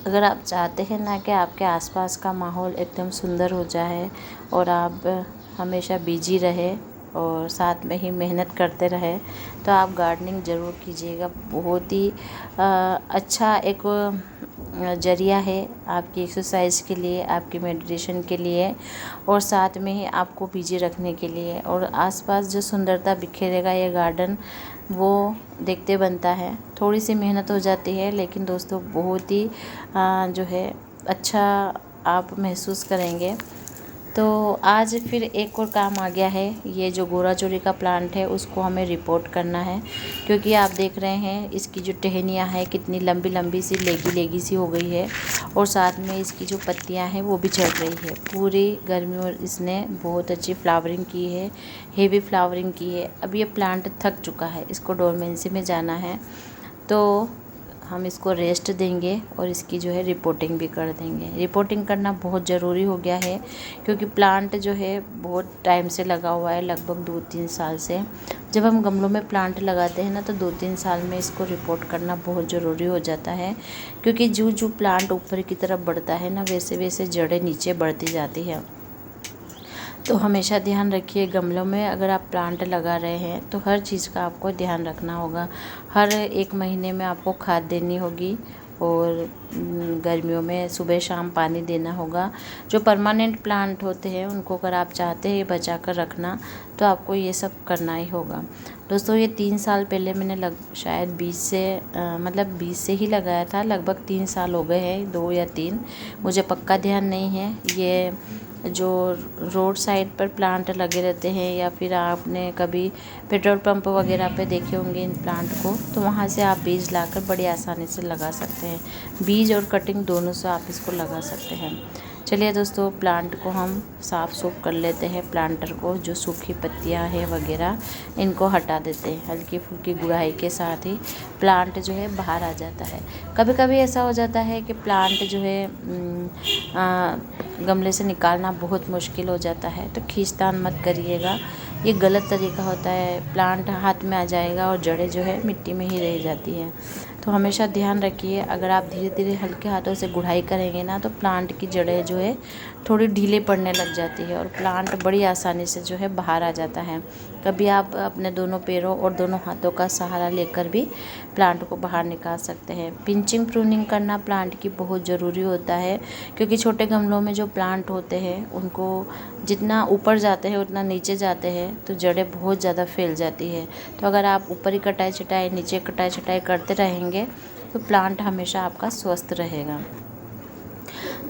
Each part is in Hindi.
अगर आप चाहते हैं ना कि आपके आसपास का माहौल एकदम सुंदर हो जाए और आप हमेशा बिजी रहे और साथ में ही मेहनत करते रहे, तो आप गार्डनिंग ज़रूर कीजिएगा। बहुत ही अच्छा एक ज़रिया है आपकी एक्सरसाइज के लिए, आपकी मेडिटेशन के लिए और साथ में ही आपको बिजी रखने के लिए। और आसपास जो सुंदरता बिखेरेगा ये गार्डन, वो देखते बनता है। थोड़ी सी मेहनत हो जाती है, लेकिन दोस्तों बहुत ही जो है अच्छा आप महसूस करेंगे। तो आज फिर एक और काम आ गया है, ये जो गोरा चोरी का प्लांट है उसको हमें रिपोर्ट करना है, क्योंकि आप देख रहे हैं इसकी जो टहनियाँ हैं कितनी लंबी लंबी सी लेगी लेगी सी हो गई है और साथ में इसकी जो पत्तियां हैं वो भी झड़ रही है। पूरी गर्मी और इसने बहुत अच्छी फ्लावरिंग की है, हेवी फ्लावरिंग की है। अब ये प्लांट थक चुका है, इसको डोरमेंसी में जाना है, तो हम इसको रेस्ट देंगे और इसकी जो है रिपोर्टिंग भी कर देंगे। रिपोर्टिंग करना बहुत ज़रूरी हो गया है, क्योंकि प्लांट जो है बहुत टाइम से लगा हुआ है, लगभग 2-3 साल से। जब हम गमलों में प्लांट लगाते हैं ना, तो 2-3 साल में इसको रिपोर्ट करना बहुत ज़रूरी हो जाता है, क्योंकि जो जो प्लांट ऊपर की तरफ बढ़ता है ना, वैसे वैसे जड़ें नीचे बढ़ती जाती है। तो हमेशा ध्यान रखिए, गमलों में अगर आप प्लांट लगा रहे हैं तो हर चीज़ का आपको ध्यान रखना होगा। हर 1 महीने में आपको खाद देनी होगी और गर्मियों में सुबह शाम पानी देना होगा। जो परमानेंट प्लांट होते हैं उनको अगर आप चाहते हैं बचा कर रखना, तो आपको ये सब करना ही होगा। दोस्तों ये 3 साल पहले मैंने शायद 20 से ही लगाया था। लगभग 3 साल हो गए हैं, 2 या 3, मुझे पक्का ध्यान नहीं है। ये जो रोड साइड पर प्लांट लगे रहते हैं, या फिर आपने कभी पेट्रोल पंप वगैरह पे देखे होंगे इन प्लांट को, तो वहाँ से आप बीज लाकर बड़ी आसानी से लगा सकते हैं। बीज और कटिंग दोनों से आप इसको लगा सकते हैं। चलिए दोस्तों, प्लांट को हम साफ़ सूफ कर लेते हैं। प्लांटर को जो सूखी पत्तियां हैं वगैरह इनको हटा देते हैं। हल्की फुल्की गुड़ाई के साथ ही प्लांट जो है बाहर आ जाता है। कभी कभी ऐसा हो जाता है कि प्लांट जो है गमले से निकालना बहुत मुश्किल हो जाता है, तो खींचतान मत करिएगा, ये गलत तरीका होता है। प्लांट हाथ में आ जाएगा और जड़ें जो है मिट्टी में ही रह जाती हैं। तो हमेशा ध्यान रखिए, अगर आप धीरे धीरे हल्के हाथों से गुड़ाई करेंगे ना, तो प्लांट की जड़ें जो है थोड़ी ढीले पड़ने लग जाती है और प्लांट बड़ी आसानी से जो है बाहर आ जाता है। कभी आप अपने दोनों पैरों और दोनों हाथों का सहारा लेकर भी प्लांट को बाहर निकाल सकते हैं। पिंचिंग प्रूनिंग करना प्लांट की बहुत ज़रूरी होता है, क्योंकि छोटे गमलों में जो प्लांट होते हैं उनको जितना ऊपर जाते हैं उतना नीचे जाते हैं, तो जड़ें बहुत ज़्यादा फैल जाती है। तो अगर आप ऊपर ही कटाई छटाई, नीचे कटाई छटाई करते रहेंगे, तो प्लांट हमेशा आपका स्वस्थ रहेगा।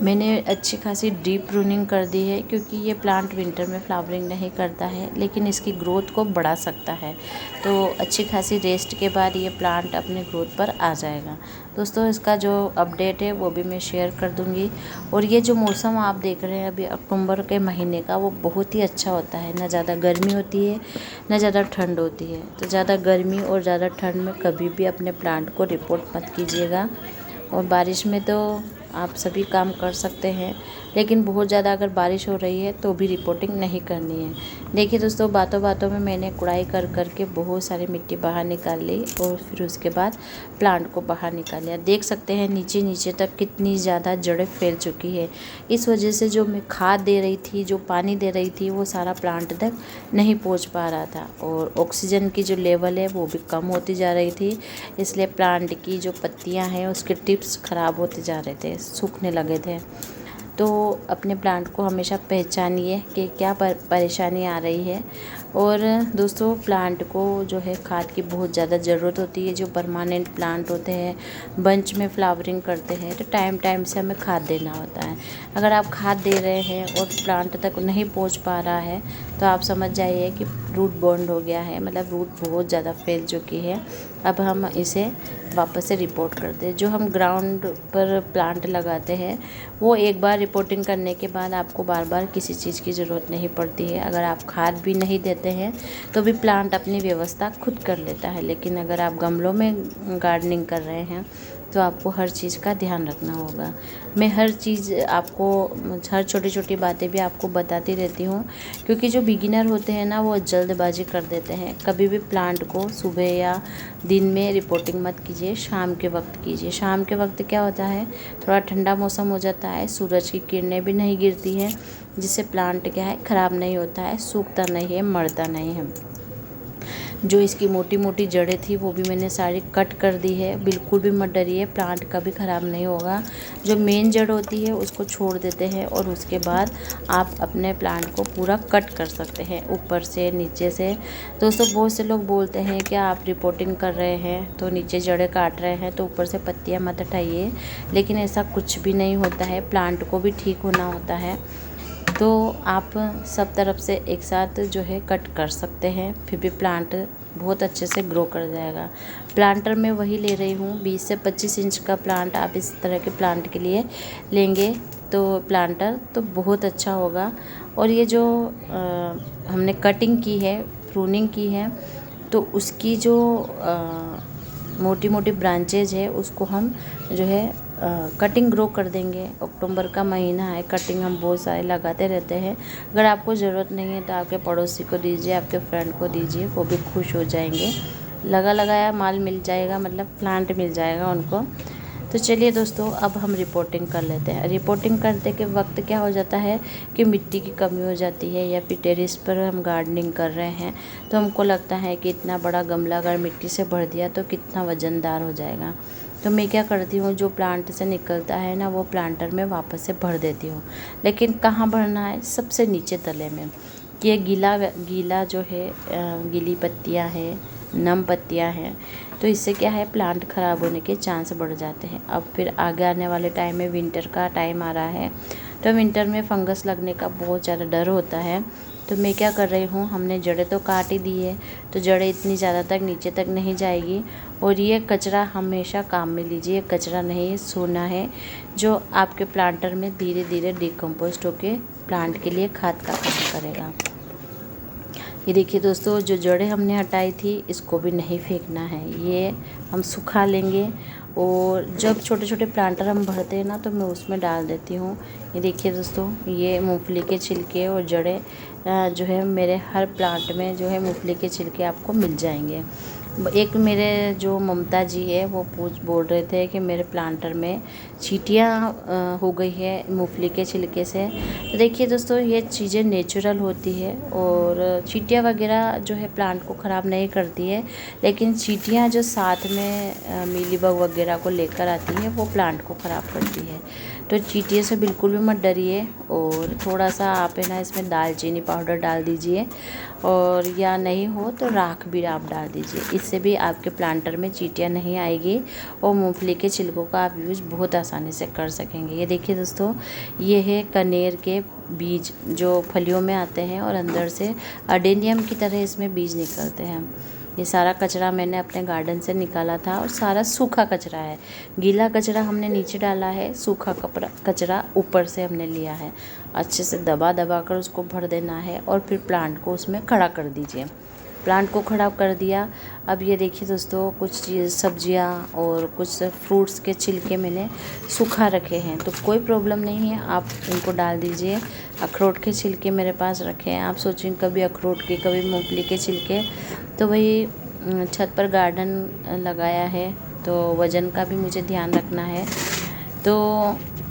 मैंने अच्छी खासी डीप प्रूनिंग कर दी है, क्योंकि ये प्लांट विंटर में फ्लावरिंग नहीं करता है, लेकिन इसकी ग्रोथ को बढ़ा सकता है। तो अच्छी खासी रेस्ट के बाद ये प्लांट अपने ग्रोथ पर आ जाएगा। दोस्तों इसका जो अपडेट है वो भी मैं शेयर कर दूंगी। और ये जो मौसम आप देख रहे हैं अभी अक्टूबर के महीने का, वो बहुत ही अच्छा होता है। ना ज़्यादा गर्मी होती है ना ज़्यादा ठंड होती है। तो ज़्यादा गर्मी और ज़्यादा ठंड में कभी भी अपने प्लांट को रिपोर्ट मत कीजिएगा। और बारिश में तो आप सभी काम कर सकते हैं, लेकिन बहुत ज़्यादा अगर बारिश हो रही है तो भी रिपोर्टिंग नहीं करनी है। देखिए दोस्तों, बातों बातों में मैंने कुड़ाई कर के बहुत सारी मिट्टी बाहर निकाल ली और फिर उसके बाद प्लांट को बाहर निकाल लिया। देख सकते हैं नीचे नीचे तक कितनी ज़्यादा जड़ें फैल चुकी है। इस वजह से जो मैं खाद दे रही थी, जो पानी दे रही थी, वो सारा प्लांट तक नहीं पहुँच पा रहा था और ऑक्सीजन की जो लेवल है वो भी कम होती जा रही थी। इसलिए प्लांट की जो पत्तियाँ हैं उसके टिप्स ख़राब होते जा रहे थे, सूखने लगे थे। तो अपने प्लांट को हमेशा पहचानिए कि क्या परेशानी आ रही है। और दोस्तों प्लांट को जो है खाद की बहुत ज़्यादा ज़रूरत होती है। जो परमानेंट प्लांट होते हैं, बंच में फ्लावरिंग करते हैं, तो टाइम टाइम से हमें खाद देना होता है। अगर आप खाद दे रहे हैं और प्लांट तक नहीं पहुंच पा रहा है, तो आप समझ जाइए कि रूट बॉन्ड हो गया है, मतलब रूट बहुत ज़्यादा फैल चुकी है। अब हम इसे वापस से रिपोर्ट कर दें। जो हम ग्राउंड पर प्लांट लगाते हैं, वो एक बार रिपोर्टिंग करने के बाद आपको बार बार किसी चीज़ की ज़रूरत नहीं पड़ती है। अगर आप खाद भी नहीं देते हैं तो भी प्लांट अपनी व्यवस्था खुद कर लेता है। लेकिन अगर आप गमलों में गार्डनिंग कर रहे हैं तो आपको हर चीज़ का ध्यान रखना होगा। मैं हर चीज़ आपको, हर छोटी छोटी बातें भी आपको बताती रहती हूँ, क्योंकि जो बिगिनर होते हैं ना वो जल्दबाजी कर देते हैं। कभी भी प्लांट को सुबह या दिन में रिपोर्टिंग मत कीजिए, शाम के वक्त कीजिए। शाम के वक्त क्या होता है, थोड़ा ठंडा मौसम हो जाता है, सूरज की किरणें भी नहीं गिरती हैं, जिससे प्लांट क्या है ख़राब नहीं होता है, सूखता नहीं है, मरता नहीं है। जो इसकी मोटी मोटी जड़ें थी वो भी मैंने सारी कट कर दी है। बिल्कुल भी मत डरिए, प्लांट कभी ख़राब नहीं होगा। जो मेन जड़ होती है उसको छोड़ देते हैं और उसके बाद आप अपने प्लांट को पूरा कट कर सकते हैं, ऊपर से नीचे से। दोस्तों बहुत से लोग बोलते हैं कि आप रिपोर्टिंग कर रहे हैं तो नीचे जड़ें काट रहे हैं तो ऊपर से पत्तियाँ मत हटाइए, लेकिन ऐसा कुछ भी नहीं होता है। प्लांट को भी ठीक होना होता है, तो आप सब तरफ से एक साथ जो है कट कर सकते हैं, फिर भी प्लांट बहुत अच्छे से ग्रो कर जाएगा। प्लांटर मैं वही ले रही हूँ, 20 से 25 इंच का प्लांट आप इस तरह के प्लांट के लिए लेंगे तो प्लांटर तो बहुत अच्छा होगा। और ये जो हमने कटिंग की है, प्रूनिंग की है, तो उसकी जो मोटी मोटी ब्रांचेज है उसको हम जो है कटिंग ग्रो कर देंगे। अक्टूबर का महीना है, कटिंग हम बहुत सारे लगाते रहते हैं। अगर आपको ज़रूरत नहीं है तो आपके पड़ोसी को दीजिए, आपके फ्रेंड को दीजिए, वो भी खुश हो जाएंगे। लगा लगाया माल मिल जाएगा, मतलब प्लांट मिल जाएगा उनको। तो चलिए दोस्तों, अब हम रिपोर्टिंग कर लेते हैं। रिपोर्टिंग करते के वक्त क्या हो जाता है कि मिट्टी की कमी हो जाती है, या फिर टेरेस पर हम गार्डनिंग कर रहे हैं तो हमको लगता है कि इतना बड़ा गमला अगर मिट्टी से भर दिया तो कितना वज़नदार हो जाएगा। तो मैं क्या करती हूँ, जो प्लांट से निकलता है ना वो प्लांटर में वापस से भर देती हूँ। लेकिन कहाँ भरना है, सबसे नीचे तले में। कि ये गीला जो है, गीली पत्तियाँ हैं, नम पत्तियाँ हैं, तो इससे क्या है प्लांट ख़राब होने के चांस बढ़ जाते हैं। अब फिर आगे आने वाले टाइम में विंटर का टाइम आ रहा है, तो विंटर में फंगस लगने का बहुत ज़्यादा डर होता है। तो मैं क्या कर रही हूँ, हमने जड़ें तो काट ही दी है, तो जड़ें इतनी ज़्यादा तक नीचे तक नहीं जाएगी। और ये कचरा हमेशा काम में लीजिए, कचरा नहीं सोना है, जो आपके प्लांटर में धीरे धीरे डिकम्पोस्ट होके प्लांट के लिए खाद का काम करेगा। ये देखिए दोस्तों, जो जड़ें हमने हटाई थी इसको भी नहीं फेंकना है, ये हम सुखा लेंगे। और जब छोटे छोटे प्लांटर हम भरते हैं ना तो मैं उसमें डाल देती हूँ। ये देखिए दोस्तों, ये मूंगफली के छिलके और जड़ें जो है मेरे हर प्लांट में जो है मूंगफली के छिलके आपको मिल जाएंगे। एक मेरे जो ममता जी है वो बोल रहे थे कि मेरे प्लांटर में चींटियाँ हो गई है मूंगफली के छिलके से। तो देखिए दोस्तों, ये चीज़ें नेचुरल होती है और चींटियाँ वगैरह जो है प्लांट को ख़राब नहीं करती है, लेकिन चींटियाँ जो साथ में मीलीबग वगैरह को लेकर आती है वो प्लांट को ख़राब करती है। तो चींटियों से बिल्कुल भी मत डरिए। और थोड़ा सा आप है ना इसमें दालचीनी पाउडर डाल दीजिए, और या नहीं हो तो राख भी आप डाल दीजिए। इससे भी आपके प्लांटर में चींटियाँ नहीं आएगी और मूंगफली के छिलकों का आप यूज़ बहुत आसानी से कर सकेंगे। ये देखिए दोस्तों, ये है कनेर के बीज जो फलियों में आते हैं और अंदर से अडेनियम की तरह इसमें बीज निकलते हैं। ये सारा कचरा मैंने अपने गार्डन से निकाला था और सारा सूखा कचरा है। गीला कचरा हमने नीचे डाला है, सूखा कचरा ऊपर से हमने लिया है। अच्छे से दबा दबा कर उसको भर देना है और फिर प्लांट को उसमें खड़ा कर दीजिए। प्लांट को खड़ा कर दिया। अब ये देखिए दोस्तों, कुछ सब्जियां और कुछ फ्रूट्स के छिलके मैंने सूखा रखे हैं, तो कोई प्रॉब्लम नहीं है, आप इनको डाल दीजिए। अखरोट के छिलके मेरे पास रखे हैं। आप सोचें कभी अखरोट के कभी मूंगफली के छिलके, तो वही छत पर गार्डन लगाया है तो वज़न का भी मुझे ध्यान रखना है। तो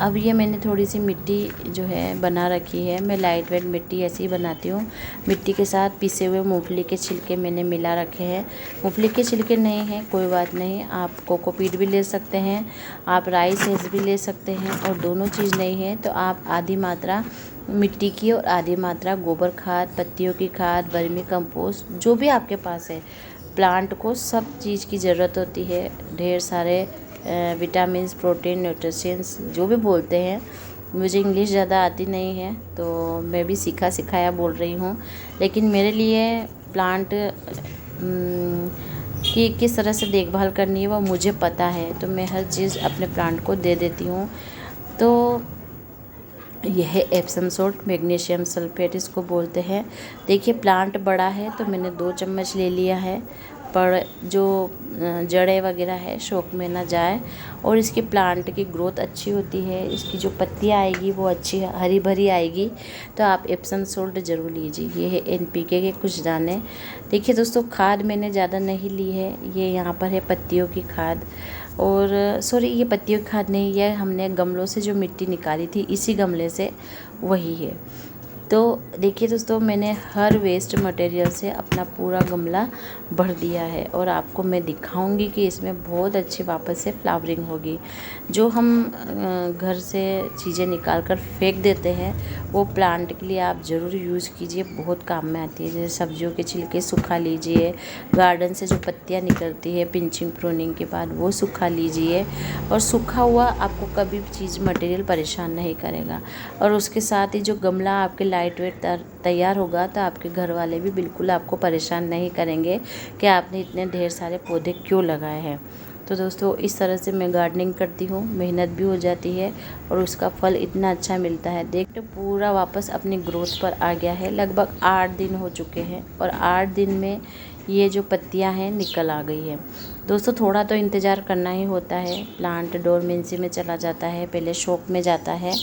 अब ये मैंने थोड़ी सी मिट्टी जो है बना रखी है। मैं लाइट वेट मिट्टी ऐसे ही बनाती हूँ। मिट्टी के साथ पिसे हुए मूंगफली के छिलके मैंने मिला रखे हैं। मूंगफली के छिलके नहीं हैं कोई बात नहीं, आप कोकोपीट भी ले सकते हैं, आप राई सेज भी ले सकते हैं। और दोनों चीज़ नहीं है तो आप आधी मात्रा मिट्टी की और आधी मात्रा गोबर खाद, पत्तियों की खाद, वर्मी कंपोस्ट, जो भी आपके पास है। प्लांट को सब चीज़ की ज़रूरत होती है, ढेर सारे विटामिन्स, प्रोटीन, न्यूट्रिशंस जो भी बोलते हैं। मुझे इंग्लिश ज़्यादा आती नहीं है तो मैं भी सीखा सिखाया बोल रही हूँ, लेकिन मेरे लिए प्लांट कि किस तरह से देखभाल करनी है वो मुझे पता है, तो मैं हर चीज़ अपने प्लांट को दे देती हूँ। तो यह है एप्सम सॉल्ट, मैग्नीशियम सल्फेट इसको बोलते हैं। देखिए प्लांट बड़ा है तो मैंने 2 चम्मच ले लिया है। जो जड़ें वगैरह है शौक में ना जाए और इसके प्लांट की ग्रोथ अच्छी होती है। इसकी जो पत्तियाँ आएगी वो अच्छी हरी भरी आएगी। तो आप एप्सम सोल्ट ज़रूर लीजिए। ये है NPK के कुछ दाने। देखिए दोस्तों, खाद मैंने ज़्यादा नहीं ली है। ये यहाँ पर है पत्तियों की खाद, और सॉरी ये पत्तियों की खाद नहीं है, हमने गमलों से जो मिट्टी निकाली थी इसी गमले से वही है। तो देखिए दोस्तों, मैंने हर वेस्ट मटेरियल से अपना पूरा गमला भर दिया है और आपको मैं दिखाऊंगी कि इसमें बहुत अच्छी वापस से फ्लावरिंग होगी। जो हम घर से चीज़ें निकाल कर फेंक देते हैं वो प्लांट के लिए आप ज़रूर यूज़ कीजिए, बहुत काम में आती है। जैसे सब्जियों के छिलके सुखा लीजिए, गार्डन से जो पत्तियाँ निकलती है पिंचिंग प्रूनिंग के बाद वो सुखा लीजिए, और सूखा हुआ आपको कभी भी चीज़ मटेरियल परेशान नहीं करेगा। और उसके साथ ही जो गमला आपके लाइट वेट तैयार होगा तो आपके घर वाले भी बिल्कुल आपको परेशान नहीं करेंगे कि आपने इतने ढेर सारे पौधे क्यों लगाए हैं। तो दोस्तों, इस तरह से मैं गार्डनिंग करती हूँ, मेहनत भी हो जाती है और उसका फल इतना अच्छा मिलता है। देख तो पूरा वापस अपनी ग्रोथ पर आ गया है। लगभग 8 दिन हो चुके हैं और 8 दिन में ये जो पत्तियां हैं निकल आ गई है। दोस्तों, थोड़ा तो इंतज़ार करना ही होता है। प्लांट डोरमेंसी में चला जाता है, पहले शौक में जाता है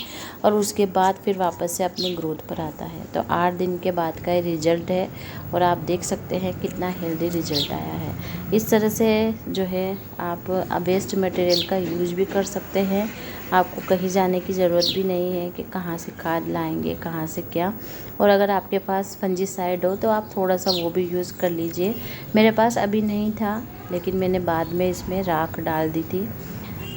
और उसके बाद फिर वापस से अपनी ग्रोथ पर आता है। तो 8 दिन के बाद का ये रिज़ल्ट है और आप देख सकते हैं कितना हेल्दी रिज़ल्ट आया है। इस तरह से जो है आप वेस्ट मटेरियल का यूज़ भी कर सकते हैं। आपको कहीं जाने की ज़रूरत भी नहीं है कि कहाँ से खाद लाएंगे, कहाँ से क्या। और अगर आपके पास फंजीसाइड हो तो आप थोड़ा सा वो भी यूज़ कर लीजिए। मेरे पास अभी नहीं था, लेकिन मैंने बाद में इसमें राख डाल दी थी।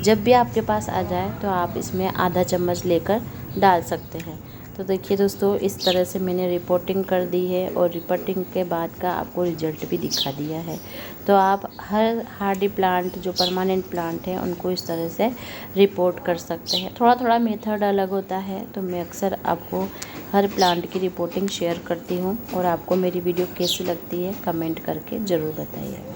जब भी आपके पास आ जाए तो आप इसमें आधा चम्मच लेकर डाल सकते हैं। तो देखिए दोस्तों, इस तरह से मैंने रिपोर्टिंग कर दी है और रिपोर्टिंग के बाद का आपको रिजल्ट भी दिखा दिया है। तो आप हर हार्डी प्लांट जो परमानेंट प्लांट है उनको इस तरह से रिपोर्ट कर सकते हैं। थोड़ा थोड़ा मेथड अलग होता है, तो मैं अक्सर आपको हर प्लांट की रिपोर्टिंग शेयर करती हूँ। और आपको मेरी वीडियो कैसी लगती है कमेंट करके ज़रूर बताइएगा।